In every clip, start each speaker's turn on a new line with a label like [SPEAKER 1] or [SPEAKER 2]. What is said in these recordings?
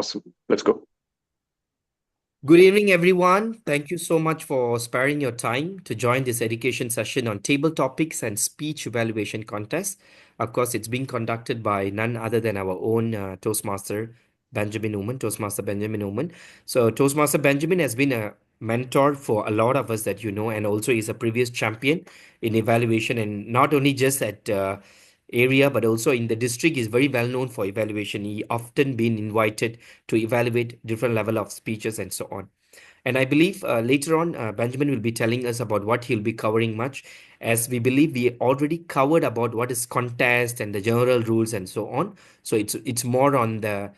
[SPEAKER 1] Awesome. Let's go.
[SPEAKER 2] Good evening, everyone. Thank you so much for sparing your time to join this education session on table topics and speech evaluation contest. Of course, it's being conducted by none other than our own Toastmaster Benjamin Oommen, Toastmaster Benjamin Oommen. So, Toastmaster Benjamin has been a mentor for a lot of us that you know, and also is a previous champion in evaluation, and not only just at area, but also in the district. Is very well known for evaluation. He often been invited to evaluate different level of speeches and so on. And I believe later on, Benjamin will be telling us about what he'll be covering much, as we believe we already covered about what is contest and the general rules and so on. So it's more on the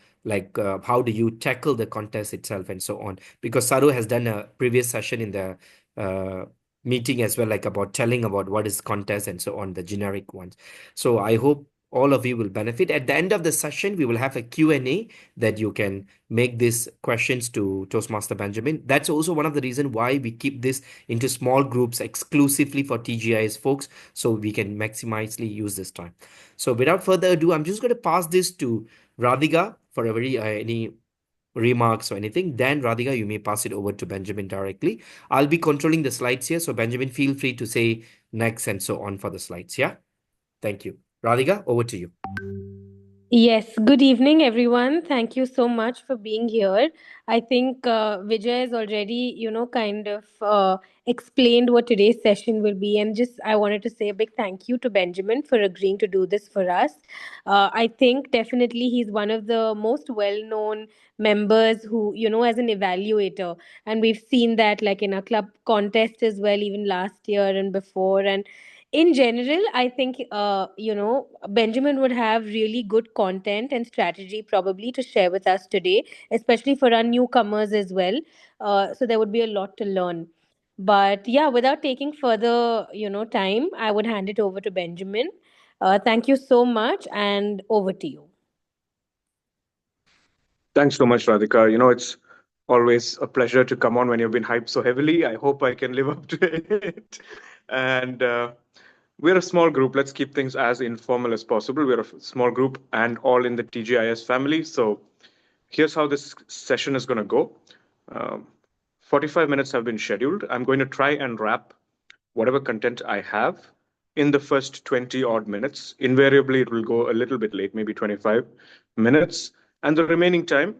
[SPEAKER 2] how do you tackle the contest itself and so on. Because Saru has done a previous session in the uh, meeting as well, like about telling about what is contest and so on, the generic ones. So I hope all of you will benefit. At the end of the session, we will have a Q&A that you can make these questions to Toastmaster Benjamin. That's also one of the reasons why we keep this into small groups exclusively for TGIS folks, so we can maximally use this time. So without further ado, I'm just going to pass this to Radhika for a very any remarks or anything. Then Radhika, you may pass it over to Benjamin directly. I'll be controlling the slides here, so Benjamin, feel free to say next and so on for the slides. Yeah, thank you. Radhika, over to you.
[SPEAKER 3] Yes, good evening, everyone. Thank you so much for being here. I think Vijay has already, kind of explained what today's session will be. And just I wanted to say a big thank you to Benjamin for agreeing to do this for us. I think definitely he's one of the most well known members who, as an evaluator. And we've seen that like in our club contest as well, even last year and before. And in general, I think Benjamin would have really good content and strategy probably to share with us today, especially for our newcomers as well. So there would be a lot to learn. But yeah, without taking further time, I would hand it over to Benjamin. Thank you so much, and over to you.
[SPEAKER 1] Thanks so much, Radhika. It's always a pleasure to come on when you've been hyped so heavily. I hope I can live up to it. And we're a small group. Let's keep things as informal as possible. We're a small group and all in the TGIS family. So here's how this session is going to go. 45 minutes have been scheduled. I'm going to try and wrap whatever content I have in the first 20 odd minutes. Invariably, it will go a little bit late, maybe 25 minutes. And the remaining time,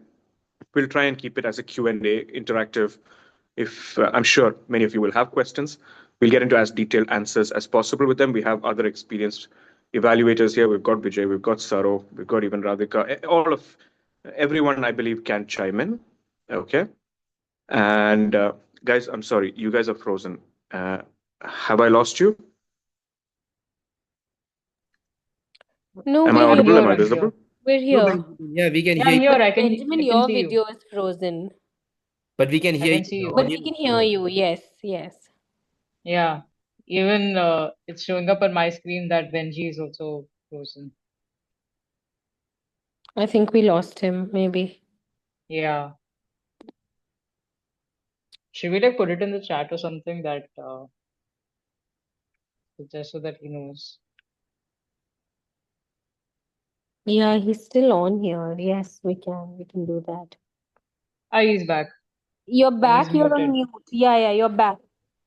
[SPEAKER 1] we'll try and keep it as a Q&A, interactive. If I'm sure many of you will have questions, we'll get into as detailed answers as possible with them. We have other experienced evaluators here. We've got Vijay, we've got Saro, we've got even Radhika. Everyone, I believe, can chime in. Okay. And guys, I'm sorry, you guys are frozen. Have I lost you?
[SPEAKER 3] No,
[SPEAKER 1] Am I
[SPEAKER 3] we're
[SPEAKER 1] audible?
[SPEAKER 3] here.
[SPEAKER 1] Am I visible?
[SPEAKER 3] We're
[SPEAKER 2] No,
[SPEAKER 3] here.
[SPEAKER 2] yeah, we can
[SPEAKER 4] Yeah,
[SPEAKER 2] hear
[SPEAKER 4] I'm
[SPEAKER 2] you,
[SPEAKER 4] here.
[SPEAKER 3] Benjamin,
[SPEAKER 4] I can
[SPEAKER 3] your
[SPEAKER 4] see you.
[SPEAKER 3] video is frozen.
[SPEAKER 2] but we can
[SPEAKER 4] I
[SPEAKER 2] hear
[SPEAKER 4] can
[SPEAKER 2] you.
[SPEAKER 4] see
[SPEAKER 2] The
[SPEAKER 4] you.
[SPEAKER 3] But
[SPEAKER 2] audio
[SPEAKER 3] we can
[SPEAKER 2] is
[SPEAKER 3] hear
[SPEAKER 2] clear.
[SPEAKER 3] you. Yes, yes.
[SPEAKER 4] Yeah. Even it's showing up on my screen that Benji is also frozen.
[SPEAKER 3] I think we lost him, maybe.
[SPEAKER 4] Yeah. Should we like put it in the chat or something that just so that he knows?
[SPEAKER 3] Yeah, he's still on here. Yes, we can. We can do that.
[SPEAKER 4] Ah, he's back.
[SPEAKER 3] You're
[SPEAKER 4] And
[SPEAKER 3] back.
[SPEAKER 4] he's
[SPEAKER 3] You're on
[SPEAKER 4] muted.
[SPEAKER 3] mute. Yeah, you're back.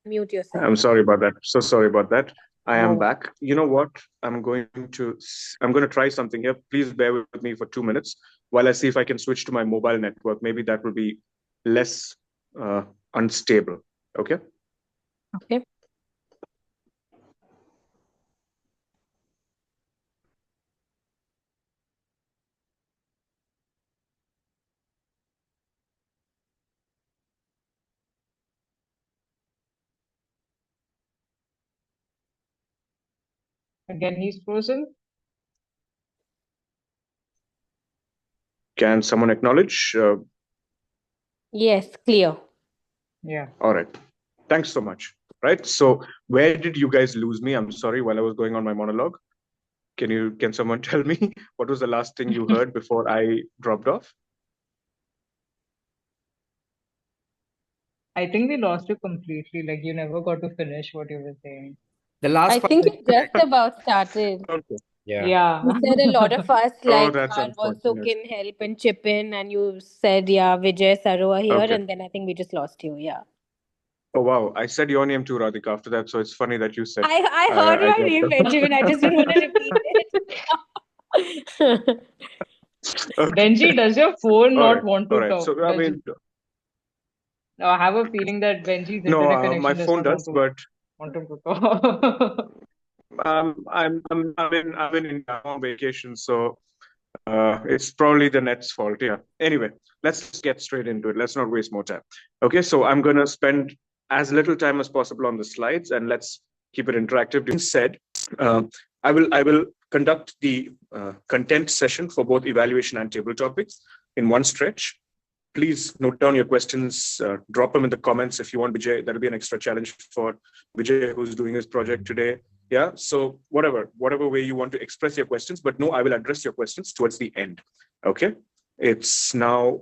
[SPEAKER 3] Mute yourself.
[SPEAKER 1] I'm sorry about that. So sorry about that. I
[SPEAKER 3] No
[SPEAKER 1] am
[SPEAKER 3] worries.
[SPEAKER 1] back. You know what? I'm going to try something here. Please bear with me for 2 minutes while I see if I can switch to my mobile network. Maybe that will be less uh, unstable. Okay.
[SPEAKER 3] Okay.
[SPEAKER 4] Again, he's frozen.
[SPEAKER 1] Can someone acknowledge?
[SPEAKER 3] Yes, clear.
[SPEAKER 4] Yeah.
[SPEAKER 1] All right. Thanks so much. Right. So where did you guys lose me? I'm sorry. While I was going on my monologue, can someone tell me what was the last thing you heard before I dropped off?
[SPEAKER 4] I think we lost you completely. Like you never got to finish what you were saying.
[SPEAKER 2] The last
[SPEAKER 3] I
[SPEAKER 2] part
[SPEAKER 3] think
[SPEAKER 2] that
[SPEAKER 3] it just about started.
[SPEAKER 1] Okay.
[SPEAKER 2] Yeah.
[SPEAKER 4] Yeah.
[SPEAKER 3] You said a lot of us
[SPEAKER 1] Oh,
[SPEAKER 3] like
[SPEAKER 1] that's
[SPEAKER 3] are also
[SPEAKER 1] unfortunate.
[SPEAKER 3] can help and chip in, and you said yeah, Vijay, Saru are here,
[SPEAKER 1] Okay.
[SPEAKER 3] and then I think we just lost you. Yeah,
[SPEAKER 1] Oh, wow. I said your name too, Radhika, after that. So it's funny that you said
[SPEAKER 3] I heard
[SPEAKER 1] I
[SPEAKER 3] your
[SPEAKER 1] dropped
[SPEAKER 3] name,
[SPEAKER 1] out.
[SPEAKER 3] Benjamin. I just didn't want to repeat it.
[SPEAKER 1] Okay.
[SPEAKER 4] Benji, does your phone
[SPEAKER 1] All
[SPEAKER 4] not
[SPEAKER 1] right.
[SPEAKER 4] want
[SPEAKER 1] All
[SPEAKER 4] to
[SPEAKER 1] right.
[SPEAKER 4] talk?
[SPEAKER 1] So, I
[SPEAKER 4] Does it?
[SPEAKER 1] mean,
[SPEAKER 4] I have a feeling that Benji's
[SPEAKER 1] no,
[SPEAKER 4] internet
[SPEAKER 1] my
[SPEAKER 4] connection does
[SPEAKER 1] phone
[SPEAKER 4] not
[SPEAKER 1] does, but
[SPEAKER 4] want him to talk.
[SPEAKER 1] I'm in India on vacation, so it's probably the net's fault. Yeah. Anyway, let's just get straight into it. Let's not waste more time. Okay, so I'm gonna spend as little time as possible on the slides, and let's keep it interactive. Being said, uh, I will conduct the content session for both evaluation and table topics in one stretch. Please note down your questions, drop them in the comments if you want, Vijay. That'll be an extra challenge for Vijay, who's doing his project today. Yeah, so whatever way you want to express your questions, but no, I will address your questions towards the end. Okay, it's now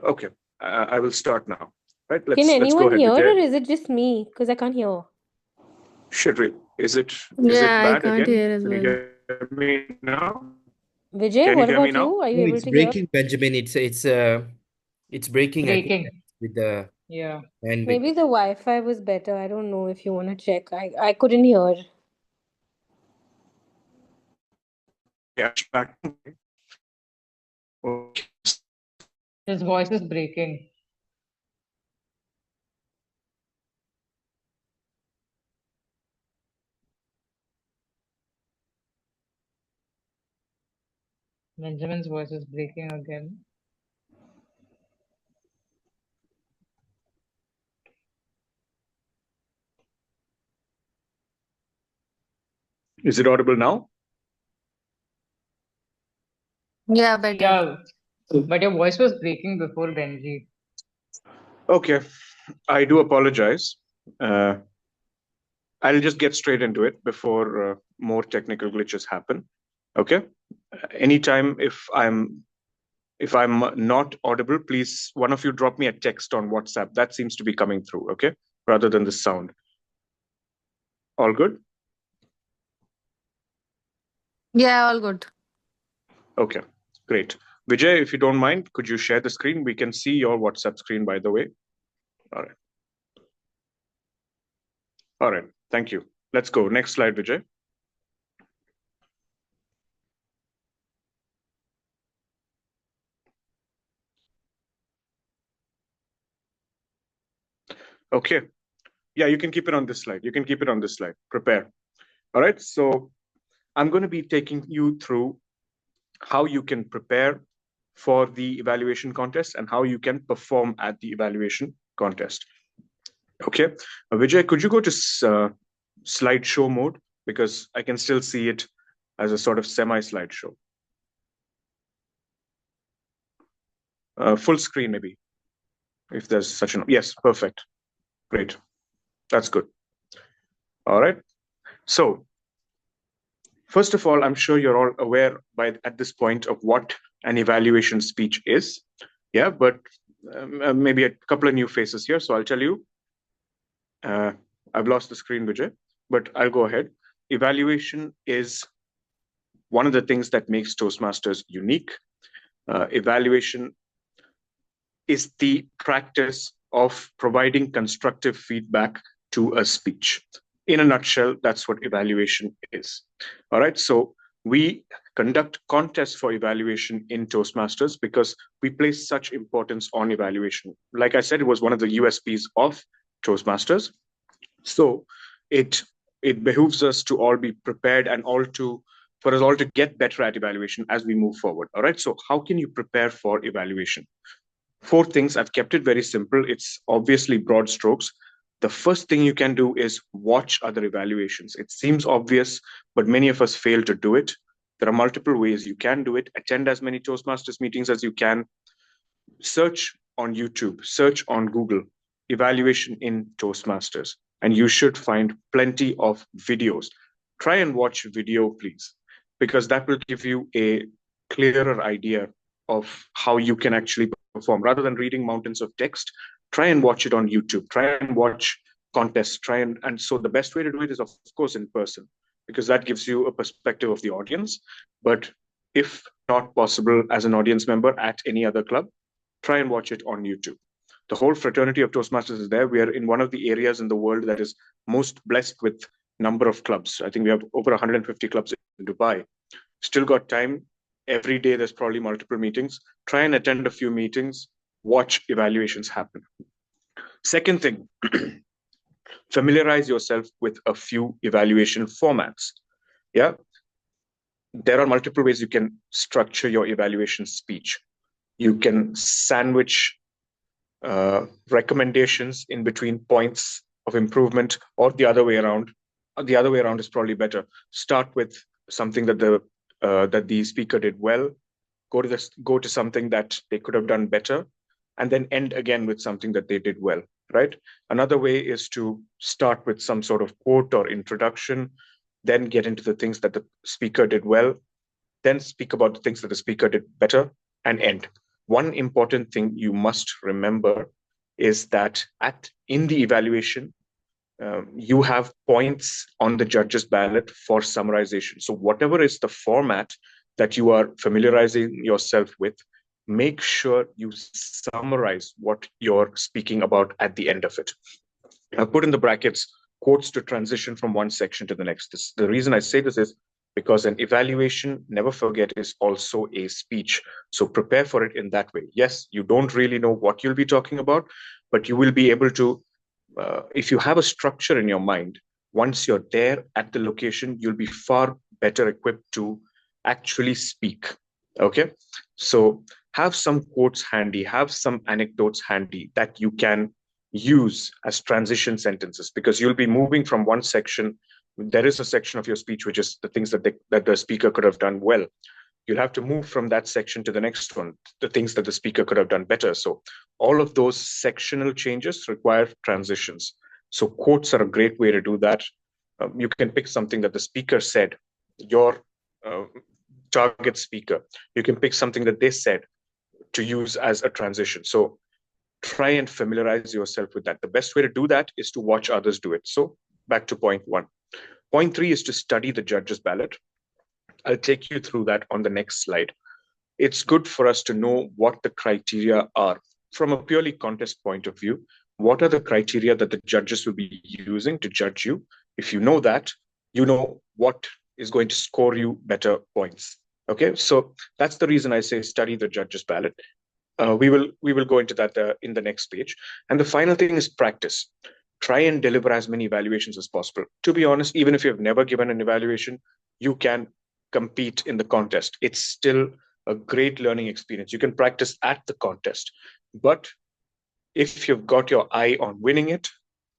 [SPEAKER 1] okay. I will start now. Right,
[SPEAKER 3] Can
[SPEAKER 1] let's go
[SPEAKER 3] anyone
[SPEAKER 1] ahead,
[SPEAKER 3] hear, or
[SPEAKER 1] Vijay.
[SPEAKER 3] is it just me? Because I can't hear.
[SPEAKER 1] Should we? Is it
[SPEAKER 5] Yeah, I
[SPEAKER 1] bad
[SPEAKER 5] can't
[SPEAKER 1] again?
[SPEAKER 5] hear as
[SPEAKER 1] Can you
[SPEAKER 5] well.
[SPEAKER 1] hear me now?
[SPEAKER 3] Vijay,
[SPEAKER 1] Can you
[SPEAKER 3] what
[SPEAKER 1] hear me
[SPEAKER 3] about
[SPEAKER 1] now?
[SPEAKER 3] you? Are you
[SPEAKER 2] No,
[SPEAKER 3] able
[SPEAKER 2] it's
[SPEAKER 3] to hear?
[SPEAKER 2] breaking, Benjamin. It's breaking, I think,
[SPEAKER 4] Breaking.
[SPEAKER 2] with the
[SPEAKER 4] Yeah.
[SPEAKER 2] bandwidth.
[SPEAKER 3] Maybe the Wi-Fi was better. I don't know if you want to check. I couldn't hear.
[SPEAKER 1] Yeah, back. Okay.
[SPEAKER 4] His voice is breaking. Benjamin's voice is breaking again.
[SPEAKER 1] Is it audible now?
[SPEAKER 5] Yeah, better.
[SPEAKER 4] Yeah, but your voice was breaking before, Benji.
[SPEAKER 1] Okay, I do apologize. I'll just get straight into it before more technical glitches happen. Okay. Anytime if I'm not audible, please one of you drop me a text on WhatsApp. That seems to be coming through. Okay, rather than the sound. All good.
[SPEAKER 5] Yeah, all good.
[SPEAKER 1] Okay, great. Vijay, if you don't mind, could you share the screen? We can see your WhatsApp screen, by the way. All right. All right. Thank you. Let's go. Next slide, Vijay. Okay. Yeah, you can keep it on this slide. You can keep it on this slide. Prepare. All right. So I'm going to be taking you through how you can prepare for the evaluation contest and how you can perform at the evaluation contest. Okay. Vijay, could you go to slideshow mode? Because I can still see it as a sort of semi-slideshow. Full screen, maybe, if there's such an... Yes, perfect. Great. That's good. All right. So, first of all, I'm sure you're all aware at this point of what an evaluation speech is. Yeah, but maybe a couple of new faces here. So I'll tell you. I've lost the screen, Vijay, but I'll go ahead. Evaluation is one of the things that makes Toastmasters unique. Evaluation is the practice of providing constructive feedback to a speech. In a nutshell, that's what evaluation is. All right, so we conduct contests for evaluation in Toastmasters because we place such importance on evaluation. Like I said, it was one of the USPs of Toastmasters. So it behooves us to all be prepared and for us all to get better at evaluation as we move forward. All right, so how can you prepare for evaluation? 4 things. I've kept it very simple. It's obviously broad strokes. The first thing you can do is watch other evaluations. It seems obvious, but many of us fail to do it. There are multiple ways you can do it. Attend as many Toastmasters meetings as you can. Search on YouTube, search on Google, evaluation in Toastmasters, and you should find plenty of videos. Try and watch video, please, because that will give you a clearer idea of how you can actually perform. Rather than reading mountains of text, try and watch it on YouTube. Try and watch contests. And so the best way to do it is, of course, in person. because that gives you a perspective of the audience. But if not possible as an audience member at any other club, try and watch it on YouTube. The whole fraternity of Toastmasters is there. We are in one of the areas in the world that is most blessed with number of clubs. I think we have over 150 clubs in Dubai. Still got time. Every day there's probably multiple meetings. Try and attend a few meetings. Watch evaluations happen. Second thing, familiarize yourself with a few evaluation formats. Yeah. There are multiple ways you can structure your evaluation speech. You can sandwich recommendations in between points of improvement, or the other way around. The other way around is probably better. Start with something that the speaker did well, go to something that they could have done better, and then end again with something that they did well, right? Another way is to start with some sort of quote or introduction, then get into the things that the speaker did well, then speak about the things that the speaker did better, and end. One important thing you must remember is that in the evaluation, you have points on the judge's ballot for summarization. So whatever is the format that you are familiarizing yourself with, make sure you summarize what you're speaking about at the end of it. I've put in the brackets quotes to transition from one section to the next. The reason I say this is because an evaluation, never forget, is also a speech. So prepare for it in that way. Yes, you don't really know what you'll be talking about, but you will be able to, if you have a structure in your mind, once you're there at the location, you'll be far better equipped to actually speak. Okay. So have some quotes handy, have some anecdotes handy that you can use as transition sentences, because you'll be moving from one section. There is a section of your speech which is the things that the speaker could have done well. You'll have to move from that section to the next one, the things that the speaker could have done better. So all of those sectional changes require transitions. So quotes are a great way to do that. You can pick something that the speaker said, your target speaker. You can pick something that they said to use as a transition. So try and familiarize yourself with that. The best way to do that is to watch others do it. So back to point 1. Point 3 is to study the judge's ballot. I'll take you through that on the next slide. It's good for us to know what the criteria are. From a purely contest point of view, what are the criteria that the judges will be using to judge you? If you know that, you know what is going to score you better points. Okay, so that's the reason I say study the judge's ballot. We will go into that in the next page. And the final thing is practice. Try and deliver as many evaluations as possible. To be honest, even if you've never given an evaluation, you can compete in the contest. It's still a great learning experience. You can practice at the contest. But if you've got your eye on winning it,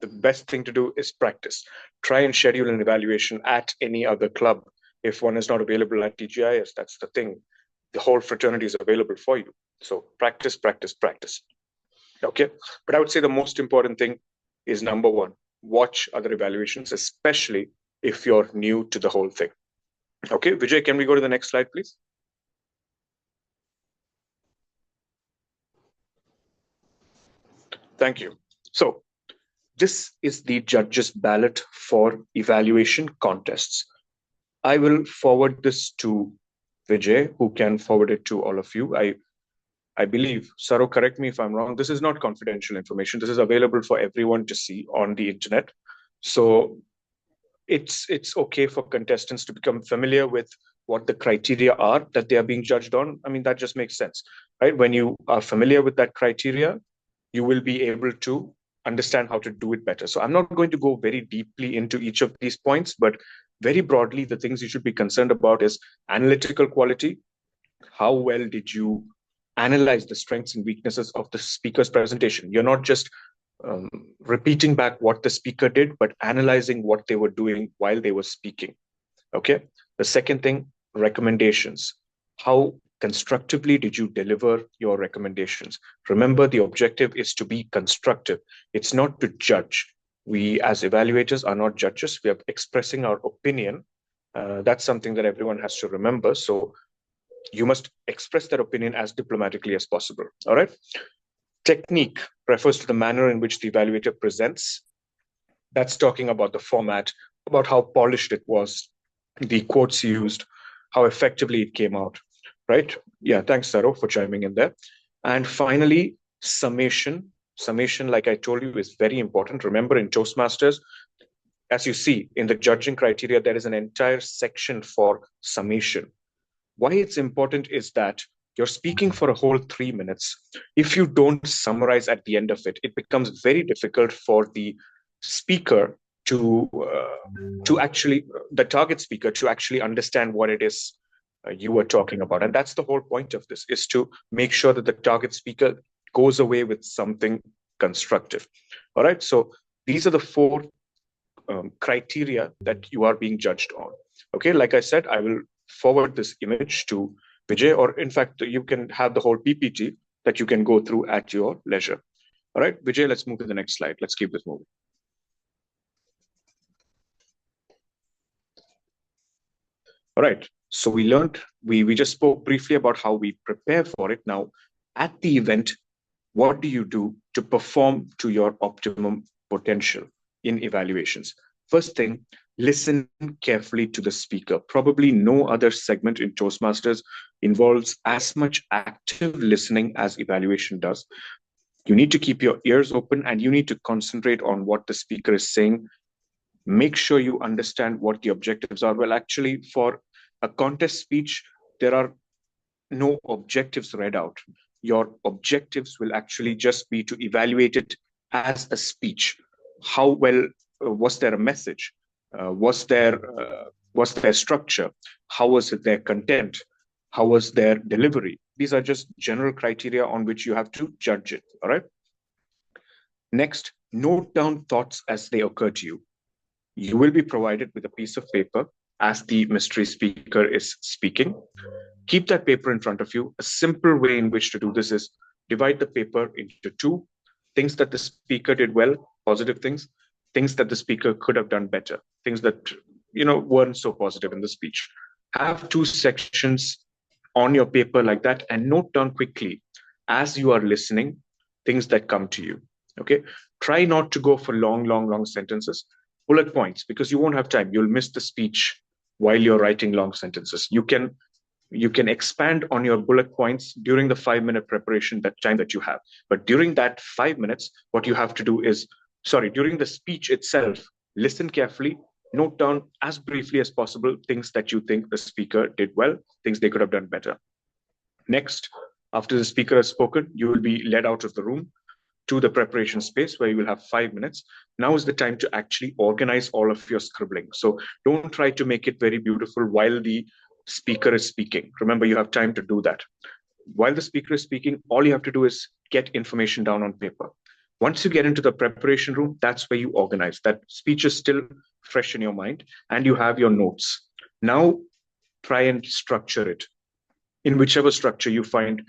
[SPEAKER 1] the best thing to do is practice. Try and schedule an evaluation at any other club. If one is not available at TGIS, that's the thing. The whole fraternity is available for you. So practice, practice, practice. Okay. But I would say the most important thing is number 1, watch other evaluations, especially if you're new to the whole thing. Okay, Vijay, can we go to the next slide, please? Thank you. So this is the judge's ballot for evaluation contests. I will forward this to Vijay, who can forward it to all of you. I believe, Saro, correct me if I'm wrong, this is not confidential information. This is available for everyone to see on the internet. So it's okay for contestants to become familiar with what the criteria are that they are being judged on. I mean, that just makes sense, right? When you are familiar with that criteria, you will be able to understand how to do it better. So I'm not going to go very deeply into each of these points, but very broadly, the things you should be concerned about is analytical quality. How well did you analyze the strengths and weaknesses of the speaker's presentation? You're not just repeating back what the speaker did, but analyzing what they were doing while they were speaking. Okay. The second thing, recommendations. How constructively did you deliver your recommendations? Remember, the objective is to be constructive. It's not to judge. We as evaluators are not judges. We are expressing our opinion. That's something that everyone has to remember. So you must express that opinion as diplomatically as possible. All right. Technique refers to the manner in which the evaluator presents. That's talking about the format, about how polished it was, the quotes used, how effectively it came out, right? Yeah, thanks, Saro, for chiming in there. And finally, summation. Summation, like I told you, is very important. Remember, in Toastmasters, as you see in the judging criteria, there is an entire section for summation. Why it's important is that you're speaking for a whole 3 minutes. If you don't summarize at the end of it, it becomes very difficult for the speaker to actually the target speaker to actually understand what it is you were talking about. And that's the whole point of this, is to make sure that the target speaker goes away with something constructive. All right, so these are the four criteria that you are being judged on. Okay, like I said, I will forward this image to Vijay, or in fact, you can have the whole PPT that you can go through at your leisure. All right, Vijay, let's move to the next slide. Let's keep this moving. All right, so we learned, we just spoke briefly about how we prepare for it. Now, at the event, what do you do to perform to your optimum potential in evaluations? First thing, listen carefully to the speaker. Probably no other segment in Toastmasters involves as much active listening as evaluation does. You need to keep your ears open and you need to concentrate on what the speaker is saying. Make sure you understand what the objectives are. Well, actually, for a contest speech, there are no objectives read out. Your objectives will actually just be to evaluate it as a speech. How well was there a message? Was there structure? How was it their content? How was their delivery? These are just general criteria on which you have to judge it. All right. Next, note down thoughts as they occur to you. You will be provided with a piece of paper as the mystery speaker is speaking. Keep that paper in front of you. A simple way in which to do this is divide the paper into two: things that the speaker did well, positive things; things that the speaker could have done better, things that weren't so positive in the speech. Have two sections on your paper like that, and note down quickly as you are listening things that come to you. Okay, try not to go for long sentences. Bullet points, because you won't have time. You'll miss the speech while you're writing long sentences. You can expand on your bullet points during the 5-minute preparation, that time that you have. But during that 5 minutes, what you have to do is, during the speech itself, listen carefully, note down as briefly as possible things that you think the speaker did well, things they could have done better. Next, after the speaker has spoken, you will be led out of the room to the preparation space where you will have 5 minutes. Now is the time to actually organize all of your scribbling. So don't try to make it very beautiful while the speaker is speaking. Remember, you have time to do that. While the speaker is speaking, all you have to do is get information down on paper. Once you get into the preparation room, that's where you organize. That speech is still fresh in your mind and you have your notes. Now try and structure it in whichever structure you find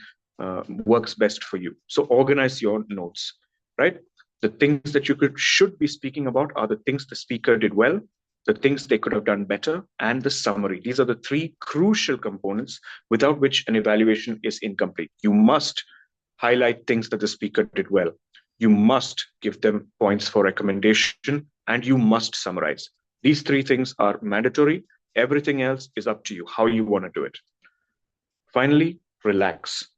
[SPEAKER 1] works best for you. So organize your notes, right? The things that you should be speaking about are the things the speaker did well, the things they could have done better, and the summary. These are the three crucial components without which an evaluation is incomplete. You must highlight things that the speaker did well. You must give them points for recommendation, and you must summarize. These three things are mandatory. Everything else is up to you, how you want to do it. Finally, relax.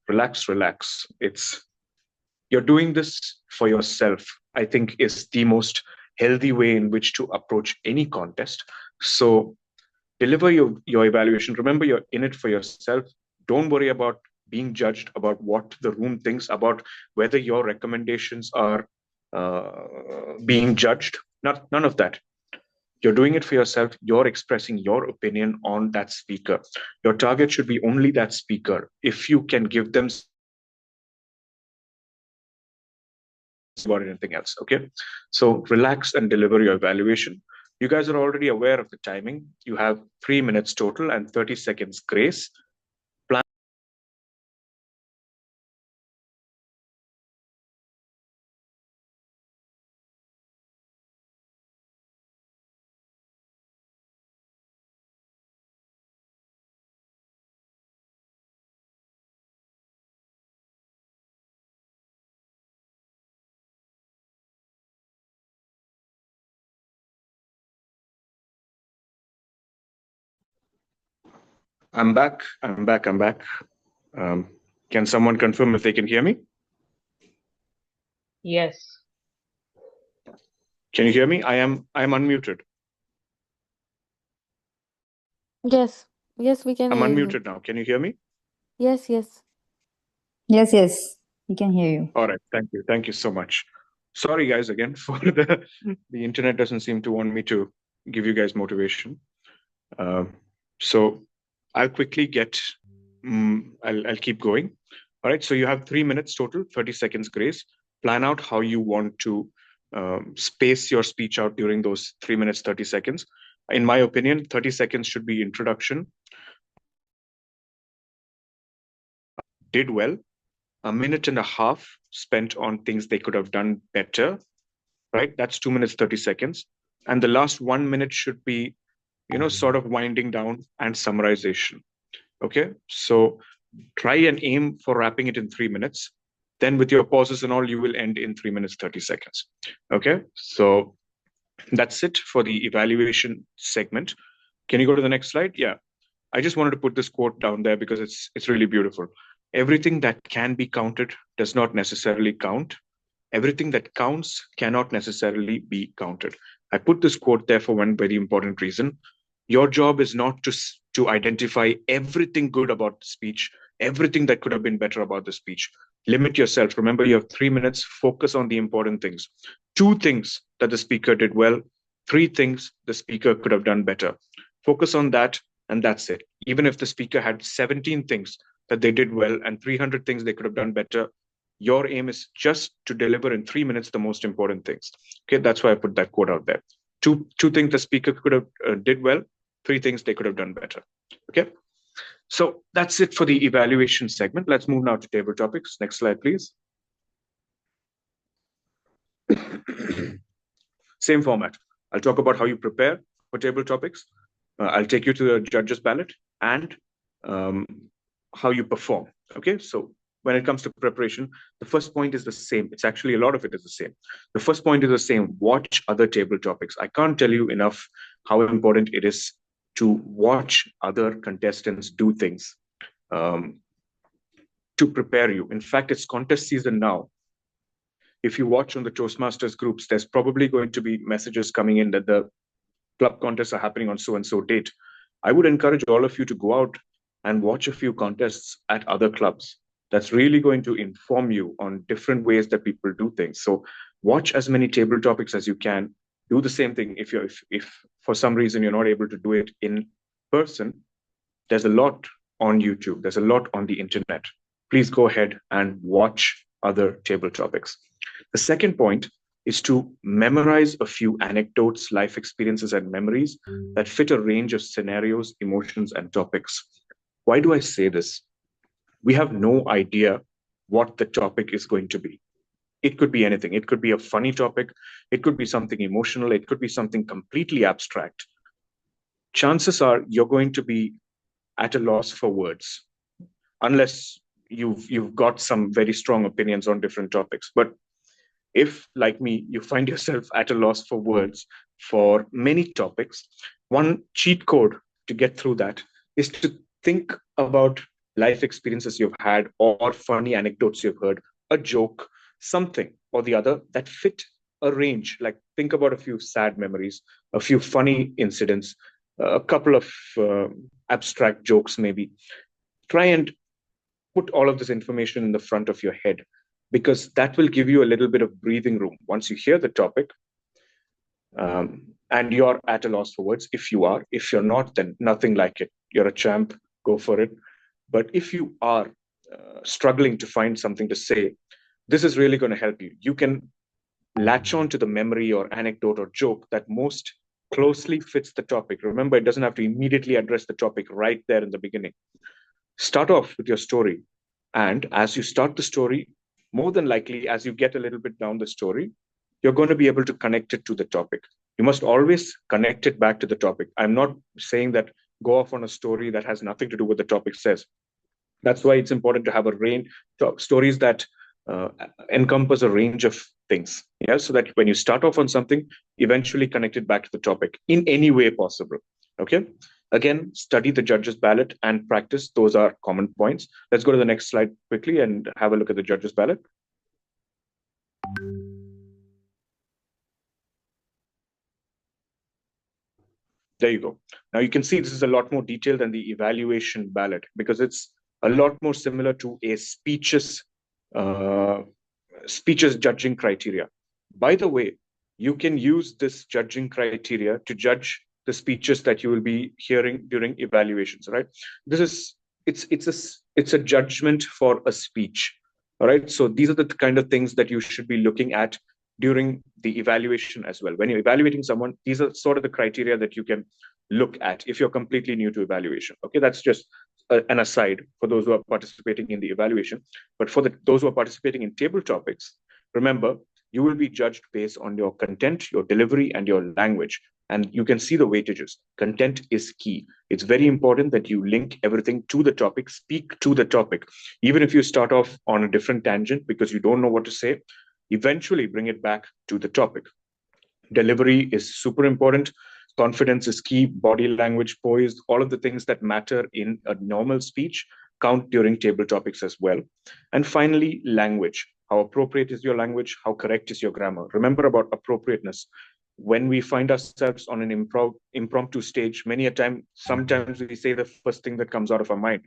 [SPEAKER 1] You're doing this for yourself, I think, is the most healthy way in which to approach any contest. So deliver your evaluation. Remember, you're in it for yourself. Don't worry about being judged, about what the room thinks, about whether your recommendations are being judged. None of that. You're doing it for yourself. You're expressing your opinion on that speaker. Your target should be only that speaker. If you can give them about anything else, okay? So relax and deliver your evaluation. You guys are already aware of the timing. You have 3 minutes total and 30 seconds grace. Plan I'm back. Can someone confirm if they can hear me?
[SPEAKER 4] Yes.
[SPEAKER 1] Can you hear me? I am unmuted.
[SPEAKER 5] Yes. Yes, we can
[SPEAKER 1] I'm
[SPEAKER 5] hear you.
[SPEAKER 1] unmuted now. Can you hear me?
[SPEAKER 5] Yes, yes.
[SPEAKER 6] Yes, we can hear you.
[SPEAKER 1] All right. Thank you. Thank you so much. Sorry, guys, again for the internet doesn't seem to want me to give you guys motivation. So I'll quickly get. I'll keep going. All right. So you have 3 minutes total, 30 seconds grace. Plan out how you want to space your speech out during those 3 minutes, 30 seconds. In my opinion, 30 seconds should be introduction. Did well. A minute and a half spent on things they could have done better. Right. That's 2 minutes, 30 seconds. And the last 1 minute should be, sort of winding down and summarization. Okay. So try and aim for wrapping it in 3 minutes. Then with your pauses and all, you will end in 3 minutes, 30 seconds. Okay. So that's it for the evaluation segment. Can you go to the next slide? Yeah. I just wanted to put this quote down there because it's really beautiful. Everything that can be counted does not necessarily count. Everything that counts cannot necessarily be counted. I put this quote there for one very important reason. Your job is not to identify everything good about the speech, everything that could have been better about the speech. Limit yourself. Remember, you have 3 minutes. Focus on the important things. 2 things that the speaker did well, 3 things the speaker could have done better. Focus on that, and that's it. Even if the speaker had 17 things that they did well and 300 things they could have done better, your aim is just to deliver in 3 minutes the most important things. Okay, that's why I put that quote out there. Two things the speaker could have did well, 3 things they could have done better. Okay, so that's it for the evaluation segment. Let's move now to table topics. Next slide, please. Same format. I'll talk about how you prepare for table topics. I'll take you to the judges' ballot and how you perform. Okay, so when it comes to preparation, the first point is the same. It's actually a lot of it is the same. The first point is the same. Watch other table topics. I can't tell you enough how important it is to watch other contestants do things to prepare you. In fact, it's contest season now. If you watch on the Toastmasters groups, there's probably going to be messages coming in that the club contests are happening on so-and-so date. I would encourage all of you to go out and watch a few contests at other clubs. That's really going to inform you on different ways that people do things. So watch as many table topics as you can. Do the same thing. If for some reason you're not able to do it in person, there's a lot on YouTube. There's a lot on the internet. Please go ahead and watch other table topics. The second point is to memorize a few anecdotes, life experiences, and memories that fit a range of scenarios, emotions, and topics. Why do I say this? We have no idea what the topic is going to be. It could be anything. It could be a funny topic. It could be something emotional. It could be something completely abstract. Chances are you're going to be at a loss for words, unless you've got some very strong opinions on different topics. But if, like me, you find yourself at a loss for words for many topics, one cheat code to get through that is to think about life experiences you've had or funny anecdotes you've heard, a joke, something or the other that fit a range. Like think about a few sad memories, a few funny incidents, a couple of abstract jokes maybe. Try and put all of this information in the front of your head, because that will give you a little bit of breathing room. Once you hear the topic and you're at a loss for words, if you're not, then nothing like it. You're a champ, go for it. But if you are struggling to find something to say, this is really going to help you. You can latch on to the memory or anecdote or joke that most closely fits the topic. Remember, it doesn't have to immediately address the topic right there in the beginning. Start off with your story. And as you start the story, more than likely, as you get a little bit down the story, you're going to be able to connect it to the topic. You must always connect it back to the topic. I'm not saying that go off on a story that has nothing to do with the topic says. That's why it's important to have a range of stories that encompass a range of things. Yeah, so that when you start off on something, eventually connect it back to the topic in any way possible. Okay. Again, study the judge's ballot and practice. Those are common points. Let's go to the next slide quickly and have a look at the judge's ballot. There you go. Now you can see this is a lot more detailed than the evaluation ballot because it's a lot more similar to a speeches judging criteria. By the way, you can use this judging criteria to judge the speeches that you will be hearing during evaluations, right? It's a judgment for a speech. All right. So these are the kind of things that you should be looking at during the evaluation as well. When you're evaluating someone, these are sort of the criteria that you can look at if you're completely new to evaluation. Okay, that's just an aside for those who are participating in the evaluation. But for those who are participating in table topics, remember, you will be judged based on your content, your delivery, and your language. And you can see the weightages. Content is key. It's very important that you link everything to the topic, speak to the topic. Even if you start off on a different tangent because you don't know what to say, eventually bring it back to the topic. Delivery is super important. Confidence is key. Body language, poise, all of the things that matter in a normal speech count during table topics as well. And finally, language. How appropriate is your language? How correct is your grammar? Remember about appropriateness. When we find ourselves on an impromptu stage, sometimes we say the first thing that comes out of our mind.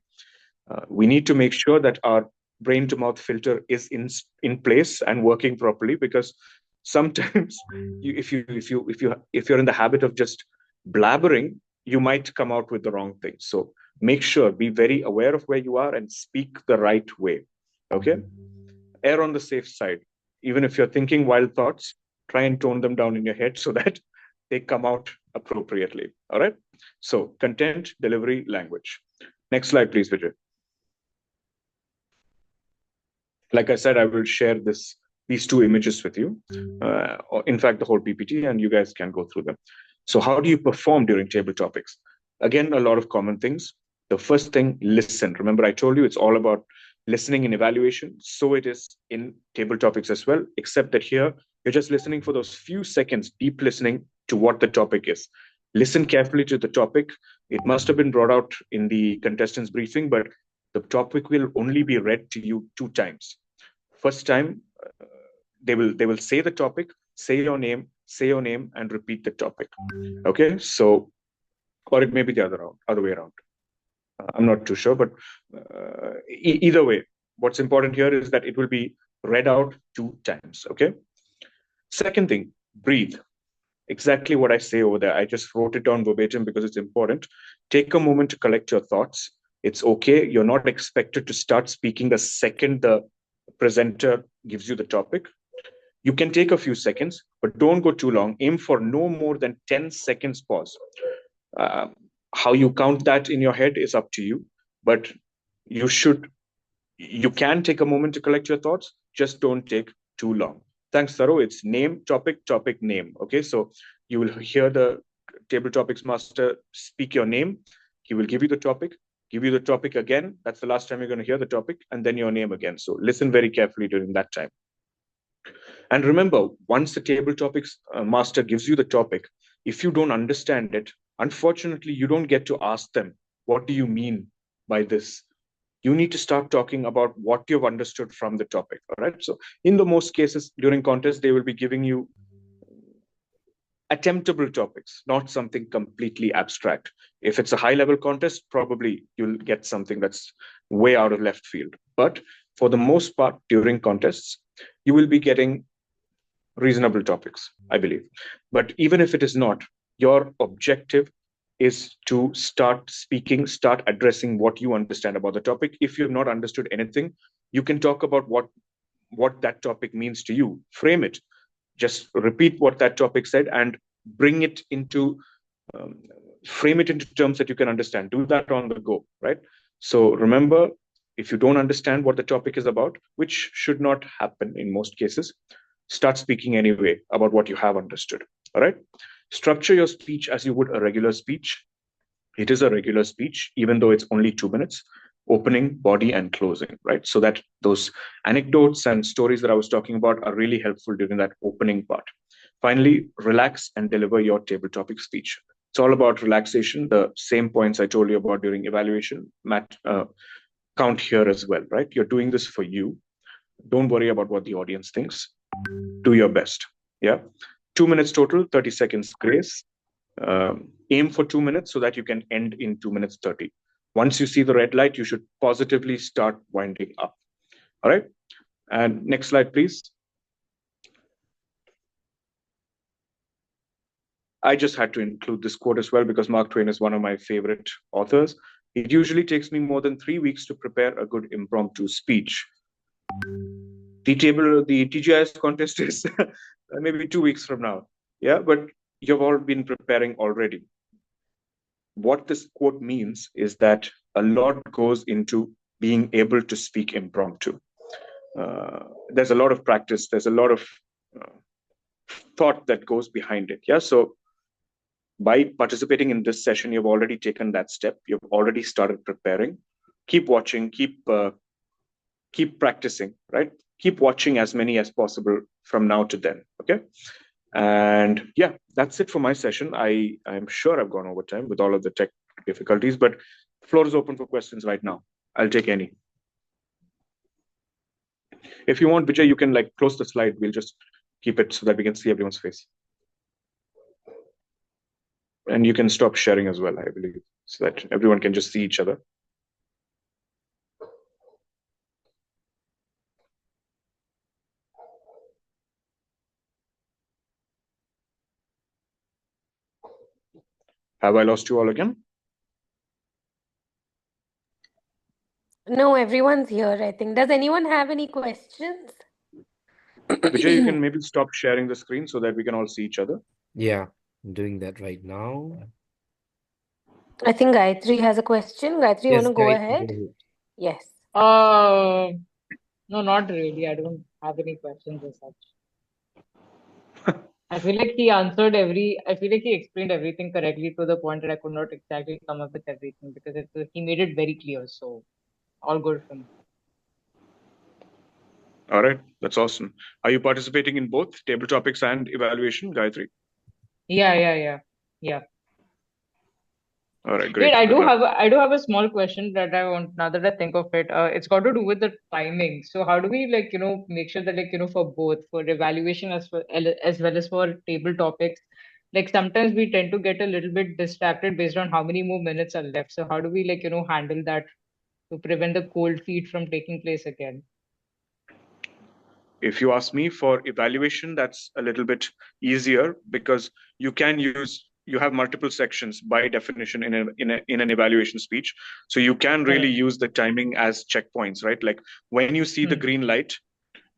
[SPEAKER 1] We need to make sure that our brain to mouth filter is in place and working properly, because sometimes if you're in the habit of just blabbering, you might come out with the wrong thing. So make sure, be very aware of where you are and speak the right way. Okay, err on the safe side. Even if you're thinking wild thoughts, try and tone them down in your head so that they come out appropriately. All right, so content, delivery, language. Next slide, please, Vijay. Like I said, I will share these two images with you. In fact, the whole PPT, and you guys can go through them. So how do you perform during table topics? Again, a lot of common things. The first thing, listen. Remember, I told you it's all about listening in evaluation. So it is in table topics as well, except that here, you're just listening for those few seconds, deep listening to what the topic is. Listen carefully to the topic. It must have been brought out in the contestants briefing, but the topic will only be read to you 2 times. First time, they will say the topic, say your name, and repeat the topic. Okay, so, or it may be the other way around. I'm not too sure, but either way, what's important here is that it will be read out 2 times. Okay. Second thing, breathe. Exactly what I say over there. I just wrote it down verbatim because it's important. Take a moment to collect your thoughts. It's okay. You're not expected to start speaking the second the presenter gives you the topic. You can take a few seconds, but don't go too long. Aim for no more than 10 seconds pause. How you count that in your head is up to you, but you can take a moment to collect your thoughts. Just don't take too long. Thanks, Tharo. It's name, topic, name. Okay, so you will hear the table topics master speak your name. He will give you the topic again. That's the last time you're going to hear the topic, and then your name again. So listen very carefully during that time. And remember, once the table topics master gives you the topic, if you don't understand it, unfortunately, you don't get to ask them, what do you mean by this? You need to start talking about what you've understood from the topic. All right. So in the most cases during contests, they will be giving you attemptable topics, not something completely abstract. If it's a high-level contest, probably you'll get something that's way out of left field. But for the most part, during contests, you will be getting reasonable topics, I believe. But even if it is not, your objective is to start speaking, start addressing what you understand about the topic. If you've not understood anything, you can talk about what that topic means to you. Frame it. Just repeat what that topic said and bring it into, frame it into terms that you can understand. Do that on the go, right? So remember, if you don't understand what the topic is about, which should not happen in most cases, start speaking anyway about what you have understood, all right? Structure your speech as you would a regular speech. It is a regular speech, even though it's only 2 minutes. Opening, body, and closing, right? So that those anecdotes and stories that I was talking about are really helpful during that opening part. Finally, relax and deliver your table topic speech. It's all about relaxation. The same points I told you about during evaluation, count here as well, right? You're doing this for you. Don't worry about what the audience thinks. Do your best. Yeah. 2 minutes total, 30 seconds grace. Aim for 2 minutes so that you can end in 2 minutes 30. Once you see the red light, you should positively start winding up. All right. And next slide, please. I just had to include this quote as well because Mark Twain is one of my favorite authors. It usually takes me more than 3 weeks to prepare a good impromptu speech. The TGIS contest is maybe 2 weeks from now. Yeah, but you've all been preparing already. What this quote means is that a lot goes into being able to speak impromptu. There's a lot of practice. There's a lot of thought that goes behind it. Yeah, so by participating in this session, you've already taken that step. You've already started preparing. Keep watching, keep practicing, right? Keep watching as many as possible from now to then, okay? And yeah, that's it for my session. I'm sure I've gone over time with all of the tech difficulties, but the floor is open for questions right now. I'll take any. If you want, Vijay, you can like close the slide. We'll just keep it so that we can see everyone's face. And you can stop sharing as well, I believe, so that everyone can just see each other. Have I lost you all again?
[SPEAKER 3] No, everyone's here, I think. Does anyone have any questions?
[SPEAKER 1] Vijay, you can maybe stop sharing the screen so that we can all see each other.
[SPEAKER 2] Yeah, I'm doing that right now.
[SPEAKER 3] I think Gayatri has a question. Gayatri, you
[SPEAKER 2] Yes,
[SPEAKER 3] want to go
[SPEAKER 2] Gayatri,
[SPEAKER 3] ahead?
[SPEAKER 2] go ahead.
[SPEAKER 3] Yes.
[SPEAKER 4] No, not really. I don't have any questions as such. I feel like he explained everything correctly to the point that I could not exactly come up with everything because he made it very clear. So all good for me.
[SPEAKER 1] All right, that's awesome. Are you participating in both table topics and evaluation, Gayatri?
[SPEAKER 4] Yeah.
[SPEAKER 1] All right, great.
[SPEAKER 4] Wait, I
[SPEAKER 1] Good luck.
[SPEAKER 4] do have a small question that I want now that I think of it. It's got to do with the timing. So how do we make sure that for both for evaluation as well as for table topics, like sometimes we tend to get a little bit distracted based on how many more minutes are left. So how do we handle that to prevent the cold feet from taking place again?
[SPEAKER 1] If you ask me, for evaluation, that's a little bit easier because you have multiple sections by definition in an evaluation speech. So you can really use the timing as checkpoints, right? Like when you see the green light,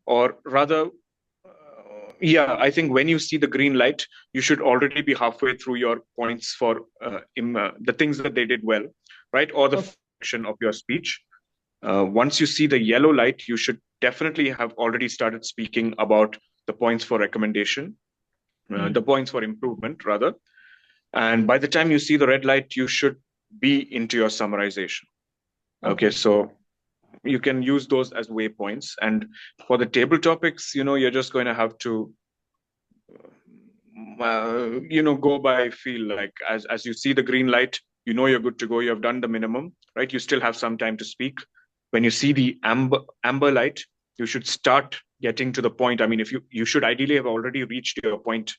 [SPEAKER 1] or rather, I think when you see the green light, you should already be halfway through your points for the things that they did well, right? Or the section of your speech. Once you see the yellow light, you should definitely have already started speaking about the points for recommendation, the points for improvement, rather. And by the time you see the red light, you should be into your summarization. Okay, so you can use those as waypoints. And for the table topics, you're just going to have to, go by feel. Like as you see the green light, you're good to go. You have done the minimum, right? You still have some time to speak. When you see the amber light, you should start getting to the point. I mean, if you should ideally have already reached your point,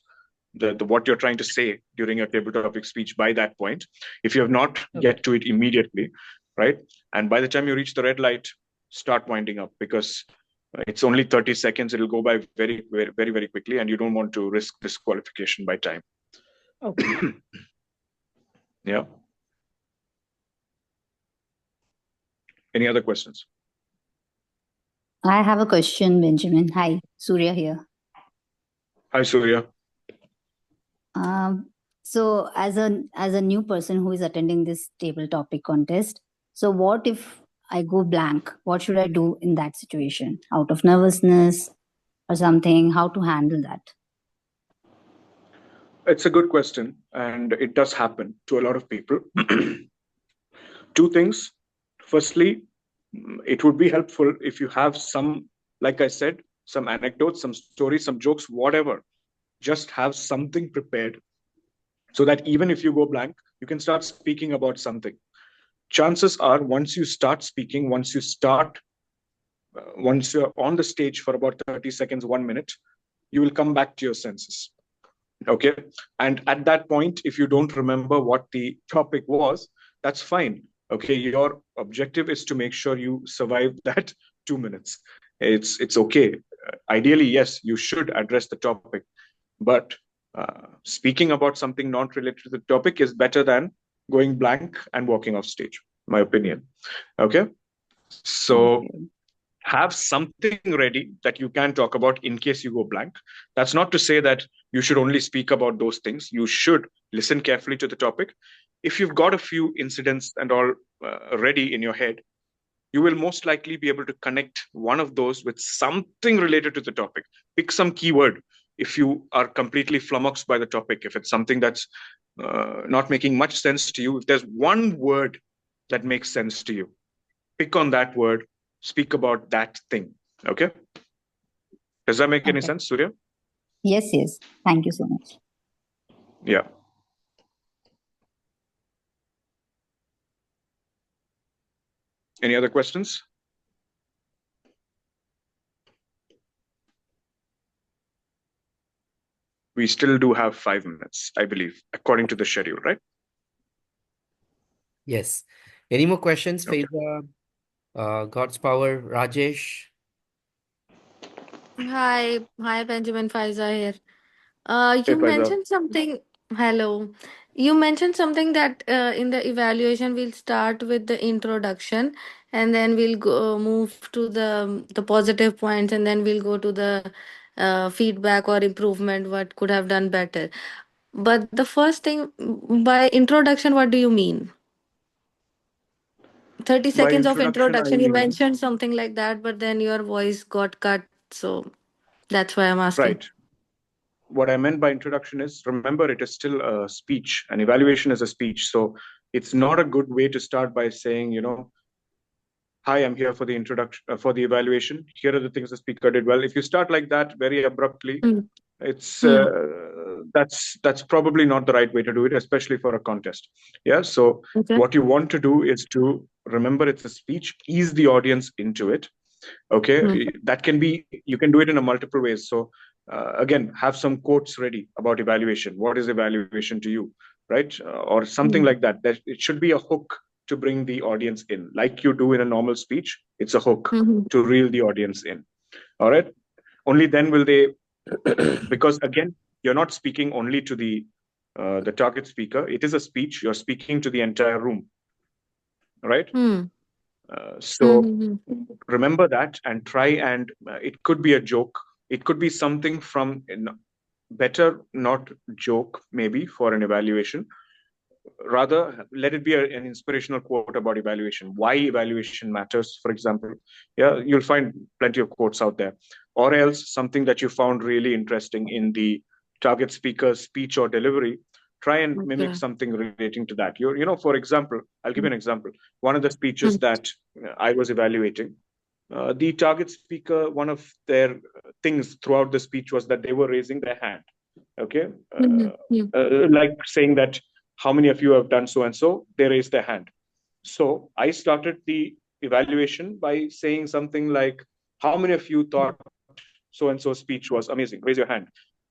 [SPEAKER 1] the what you're trying to say during your table topic speech by that point. If you have not get to it immediately, right? And by the time you reach the red light, start winding up because it's only 30 seconds. It'll go by very, very, very, very quickly, and you don't want to risk disqualification by time.
[SPEAKER 4] Okay.
[SPEAKER 1] Yeah. Any other questions?
[SPEAKER 6] I have a question, Benjamin. Hi, Surya here.
[SPEAKER 1] Hi, Surya.
[SPEAKER 6] So as a new person who is attending this table topic contest, so what if I go blank? What should I do in that situation? Out of nervousness or something? How to handle that?
[SPEAKER 1] It's a good question, and it does happen to a lot of people. Two things. Firstly, it would be helpful if you have some, like I said, some anecdotes, some stories, some jokes, whatever. Just have something prepared so that even if you go blank, you can start speaking about something. Chances are, once you start speaking, once you're on the stage for about 30 seconds, 1 minute, you will come back to your senses. Okay. And at that point, if you don't remember what the topic was, that's fine. Okay. Your objective is to make sure you survive that 2 minutes. It's okay. Ideally, yes, you should address the topic, but speaking about something not related to the topic is better than going blank and walking off stage, my opinion. Okay. So
[SPEAKER 6] Okay.
[SPEAKER 1] have something ready that you can talk about in case you go blank. That's not to say that you should only speak about those things. You should listen carefully to the topic. If you've got a few incidents and all ready in your head, you will most likely be able to connect one of those with something related to the topic. Pick some keyword if you are completely flummoxed by the topic, if it's something that's not making much sense to you. If there's one word that makes sense to you, pick on that word, speak about that thing. Okay. Does that make any
[SPEAKER 6] Okay.
[SPEAKER 1] sense, Surya?
[SPEAKER 6] Yes, yes. Thank you so much.
[SPEAKER 1] Yeah. Any other questions? We still do have 5 minutes, I believe, according to the schedule, right?
[SPEAKER 2] Yes. Any more questions,
[SPEAKER 1] Okay.
[SPEAKER 2] Faiza, God's Power, Rajesh?
[SPEAKER 5] Hi, Benjamin Faiza here.
[SPEAKER 1] Hey,
[SPEAKER 5] You
[SPEAKER 1] Faiza.
[SPEAKER 5] mentioned something. Hello. You mentioned something that in the evaluation we'll start with the introduction, and then we'll go move to the positive points, and then we'll go to the feedback or improvement, what could have done better. But the first thing, by introduction, what do you mean? 30
[SPEAKER 1] By
[SPEAKER 5] seconds of
[SPEAKER 1] introduction, I
[SPEAKER 5] introduction. You
[SPEAKER 1] mean,
[SPEAKER 5] mentioned something like that, but then your voice got cut. So that's why I'm asking.
[SPEAKER 1] right. What I meant by introduction is, remember, it is still a speech. An evaluation is a speech. So it's not a good way to start by saying, hi, I'm here for the introduction, for the evaluation. Here are the things the speaker did well. If you start like that very abruptly,
[SPEAKER 5] Mm.
[SPEAKER 1] it's
[SPEAKER 5] Mm.
[SPEAKER 1] that's probably not the right way to do it, especially for a contest. Yeah. So
[SPEAKER 5] Okay.
[SPEAKER 1] what you want to do is to remember it's a speech, ease the audience into it. Okay.
[SPEAKER 5] Mm.
[SPEAKER 1] That can be, you can do it in a multiple ways. So again, have some quotes ready about evaluation. What is evaluation to you, right? Or something
[SPEAKER 5] Mm.
[SPEAKER 1] like that. That it should be a hook to bring the audience in, like you do in a normal speech. It's a hook
[SPEAKER 5] Mhm.
[SPEAKER 1] to reel the audience in. All right. Only then will they, because again, you're not speaking only to the target speaker. It is a speech. You're speaking to the entire room, right?
[SPEAKER 5] Mm.
[SPEAKER 1] So
[SPEAKER 5] Mhm.
[SPEAKER 1] remember that and try and it could be a joke. It could be something from better not joke maybe for an evaluation. Rather, let it be an inspirational quote about evaluation, why evaluation matters, for example. Yeah, you'll find plenty of quotes out there. Or else something that you found really interesting in the target speaker's speech or delivery. Try and mimic
[SPEAKER 5] Okay.
[SPEAKER 1] something relating to that. For example, I'll give you an example. One of the speeches
[SPEAKER 5] Mm.
[SPEAKER 1] that I was evaluating, the target speaker, one of their things throughout the speech was that they were raising their hand. Okay.
[SPEAKER 5] Mhm. Mm.
[SPEAKER 1] Like saying that, how many of you have done so and so? They raised their hand. So I started the evaluation by saying something like, how many of you thought so and so speech was amazing? Raise your hand.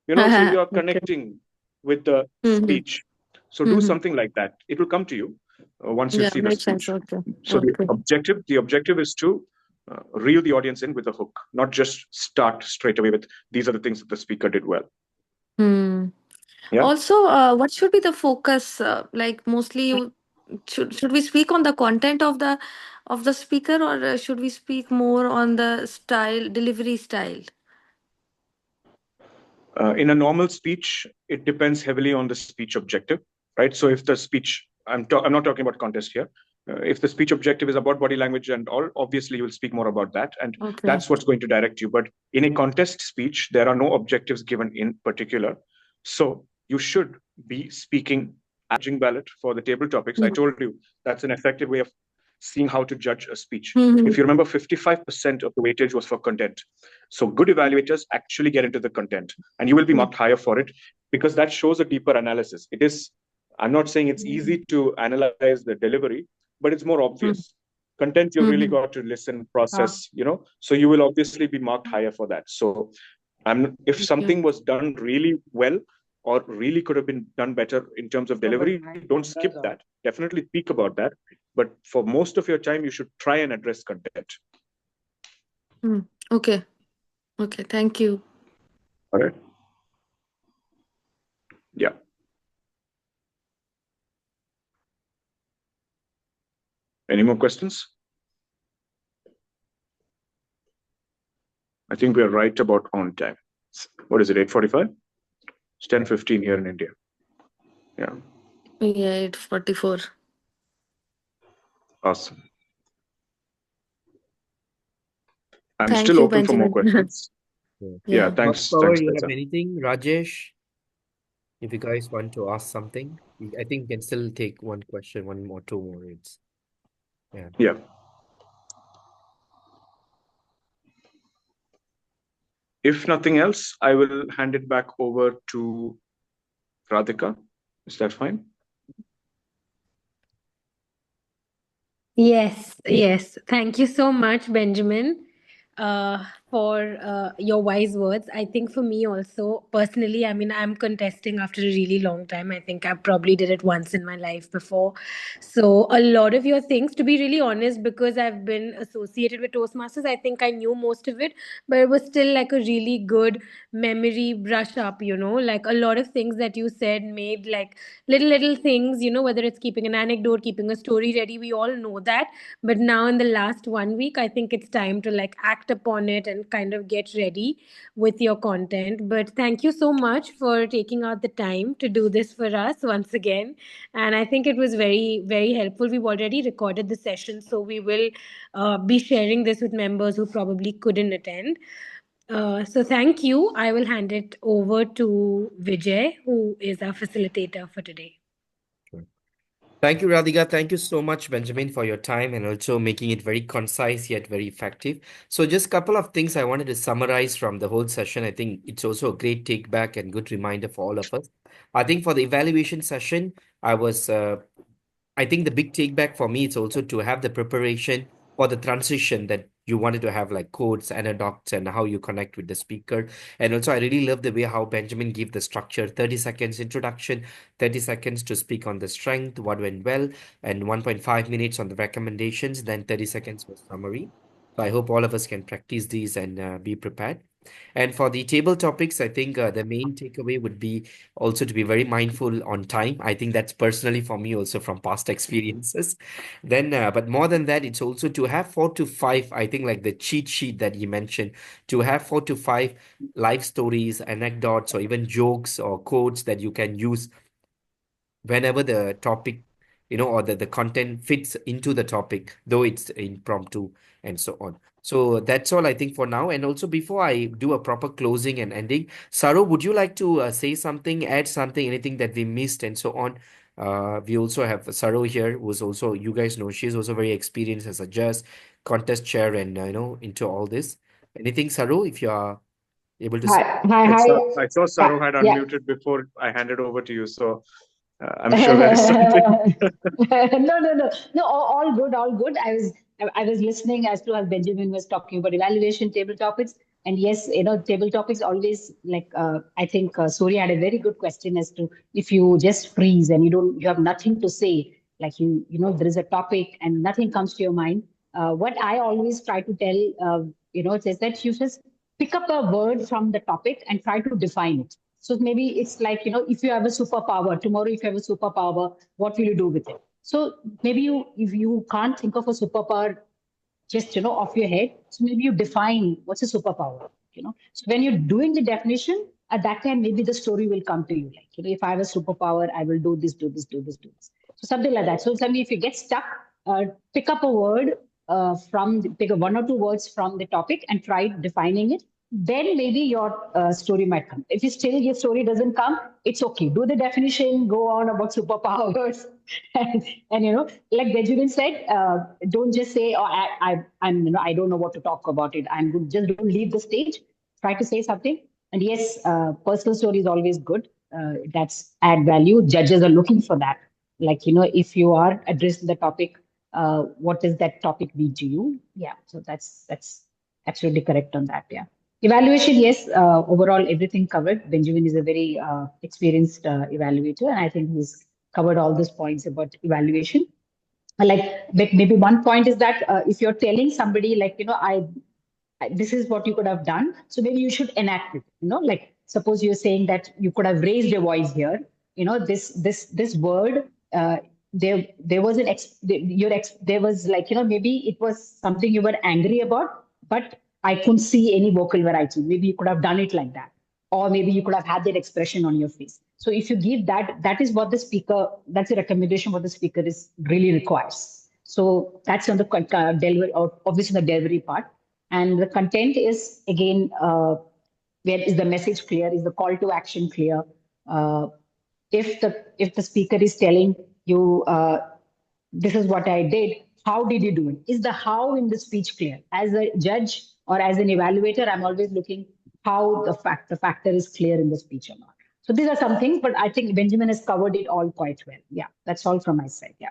[SPEAKER 1] So you're
[SPEAKER 5] Okay.
[SPEAKER 1] connecting with the
[SPEAKER 5] Mhm.
[SPEAKER 1] speech. So do
[SPEAKER 5] Mhm.
[SPEAKER 1] something like that. It will come to you once you
[SPEAKER 5] Yeah,
[SPEAKER 1] see the
[SPEAKER 5] makes sense.
[SPEAKER 1] speech.
[SPEAKER 5] Okay.
[SPEAKER 1] So
[SPEAKER 5] Okay.
[SPEAKER 1] the objective is to reel the audience in with a hook, not just start straight away with these are the things that the speaker did well.
[SPEAKER 5] Hmm.
[SPEAKER 1] Yeah.
[SPEAKER 5] Also, what should be the focus? Like mostly, should we speak on the content of the speaker, or should we speak more on the style, delivery style?
[SPEAKER 1] In a normal speech, it depends heavily on the speech objective, right? So if the speech, I'm not talking about contest here. If the speech objective is about body language and all, obviously you will speak more about that, and
[SPEAKER 5] Okay.
[SPEAKER 1] that's what's going to direct you. But in a contest speech, there are no objectives given in particular, so you should be speaking judging ballot for the table topics. I told you that's an effective way of seeing how to judge a speech.
[SPEAKER 5] Mm-hmm.
[SPEAKER 1] If you remember, 55% of the weightage was for content. So good evaluators actually get into the content, and you will be marked higher for it. because that shows a deeper analysis. I'm not saying it's easy to analyze the delivery, but it's more obvious. Content, you really got to listen, process, so you will obviously be marked higher for that. So if something was done really well or really could have been done better in terms of delivery, don't skip that. Definitely speak about that. But for most of your time, you should try and address content.
[SPEAKER 5] Okay. Okay. Thank you.
[SPEAKER 1] All right. Yeah. Any more questions? I think we're right about on time. What is it, 8:45? It's 10:15 here in India. Yeah.
[SPEAKER 5] Yeah, 8:44.
[SPEAKER 1] Awesome. I'm
[SPEAKER 5] Thank
[SPEAKER 1] still
[SPEAKER 5] you,
[SPEAKER 1] open for more
[SPEAKER 5] Benjamin.
[SPEAKER 1] questions. Yeah,
[SPEAKER 5] Yeah.
[SPEAKER 1] thanks.
[SPEAKER 2] Power,
[SPEAKER 1] Thanks,
[SPEAKER 2] you have
[SPEAKER 1] Tessa.
[SPEAKER 2] anything? Rajesh, if you guys want to ask something, I think we can still take one question, one more, two more.
[SPEAKER 1] Yeah. If nothing else, I will hand it back over to Radhika. Is that fine?
[SPEAKER 3] Yes, yes. Thank you so much, Benjamin, for your wise words. I think for me also, personally, I mean, I'm contesting after a really long time. I think I probably did it once in my life before. So, a lot of your things, to be really honest, because I've been associated with Toastmasters, I think I knew most of it, but it was still like a really good memory brush up, like a lot of things that you said made like little things, whether it's keeping an anecdote, keeping a story ready, we all know that. But now in the last 1 week, I think it's time to like act upon it and kind of get ready with your content. But thank you so much for taking out the time to do this for us once again. And I think it was very, very helpful. We've already recorded the session, so we will be sharing this with members who probably couldn't attend. So thank you. I will hand it over to Vijay, who is our facilitator for today.
[SPEAKER 2] Thank you, Radhika. Thank you so much, Benjamin, for your time and also making it very concise yet very effective. So, just a couple of things I wanted to summarize from the whole session. I think it's also a great take back and good reminder for all of us. I think for the evaluation session, I think the big take back for me is also to have the preparation for the transition that you wanted to have, like codes, anecdotes, and how you connect with the speaker. And also, I really love the way how Benjamin gave the structure: 30 seconds introduction, 30 seconds to speak on the strength, what went well, and 1.5 minutes on the recommendations, then 30 seconds for summary. So I hope all of us can practice these and be prepared. And for the table topics, I think the main takeaway would be also to be very mindful on time. I think that's personally for me also from past experiences. Then, but more than that, it's also to have 4 to 5, I think like the cheat sheet that you mentioned, to have 4 to 5 life stories, anecdotes, or even jokes or quotes that you can use whenever the topic, or the content fits into the topic, though it's impromptu and so on. So that's all I think for now. And also before I do a proper closing and ending, Saro, would you like to say something, add something, anything that we missed and so on? We also have Saro here, who's also, you guys know, she's also very experienced as a judge, contest chair, and into all this. Anything, Saro, if you are able to say?
[SPEAKER 1] I saw Saru had unmuted before I handed over to you, so I'm sure there is something.
[SPEAKER 7] No, all good, all good. I was listening as to as Benjamin was talking about evaluation table topics, and yes, table topics always like I think Surya had a very good question as to if you just freeze and you have nothing to say, like there is a topic and nothing comes to your mind. What I always try to tell is that you just pick up a word from the topic and try to define it. So maybe it's like, if you have a superpower, tomorrow, if you have a superpower, what will you do with it? So maybe if you can't think of a superpower just, off your head, so maybe you define what's a superpower, So when you're doing the definition, at that time, maybe the story will come to you. Like, if I have a superpower, I will do this, do this, do this, do this. So something like that. So something, if you get stuck, pick up a word pick up 1 or 2 words from the topic and try defining it. Then maybe your story might come. If your story doesn't come, it's okay. Do the definition, go on about superpowers, and like Benjamin said, don't just say, "Oh, I don't know what to talk about it." Just don't leave the stage. Try to say something. And yes, personal story is always good. that's add value. Judges are looking for that. Like, if you are addressing the topic, what does that topic mean to you? Yeah, so that's absolutely correct on that. Yeah. Evaluation, yes, overall everything covered. Benjamin is a very experienced evaluator, and I think he's covered all those points about evaluation. Like maybe one point is that if you're telling somebody like, this is what you could have done, so maybe you should enact it. Like suppose you're saying that you could have raised your voice here. This word, there was there was like, maybe it was something you were angry about, but I couldn't see any vocal variety. Maybe you could have done it like that, or maybe you could have had that expression on your face. So if you give that, that is what the speaker, that's a recommendation what the speaker is really requires. So that's on the delivery, obviously the delivery part. And the content is again, where is the message clear? Is the call to action clear? If the speaker is telling you, this is what I did, how did you do it? Is the how in the speech clear? As a judge or as an evaluator, I'm always looking how the factor is clear in the speech or not. So these are some things, but I think Benjamin has covered it all quite well. Yeah, that's all from my side. Yeah.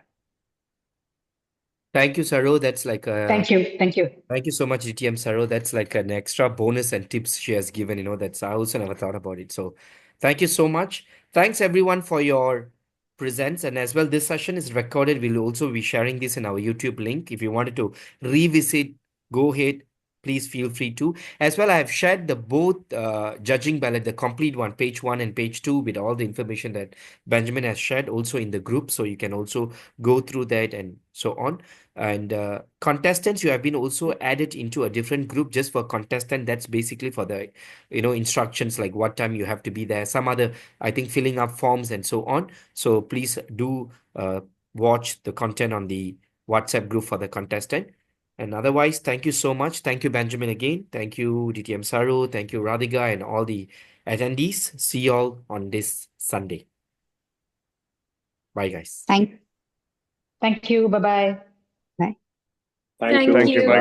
[SPEAKER 2] Thank you, Saro. That's like
[SPEAKER 7] Thank you. Thank you.
[SPEAKER 2] Thank you so much, DTM Saro. That's like an extra bonus and tips she has given. That's I also never thought about it. So thank you so much. Thanks everyone for your presence. And as well, this session is recorded. We'll also be sharing this in our YouTube link. If you wanted to revisit, go ahead. Please feel free to. As well, I have shared the both judging ballot, the complete one, page 1 and page 2, with all the information that Benjamin has shared also in the group. So you can also go through that and so on. And contestants, you have been also added into a different group just for contestant. That's basically for the instructions, like what time you have to be there, some other, I think, filling up forms and so on. So please do watch the content on the WhatsApp group for the contestant. And otherwise, thank you so much. Thank you, Benjamin, again. Thank you, DTM Saru. Thank you, Radhika, and all the attendees. See you all on this Sunday. Bye, guys.
[SPEAKER 7] Thank you. Bye-bye.
[SPEAKER 6] Bye.
[SPEAKER 1] Thank
[SPEAKER 3] Thank
[SPEAKER 1] you.
[SPEAKER 3] you.
[SPEAKER 1] Bye.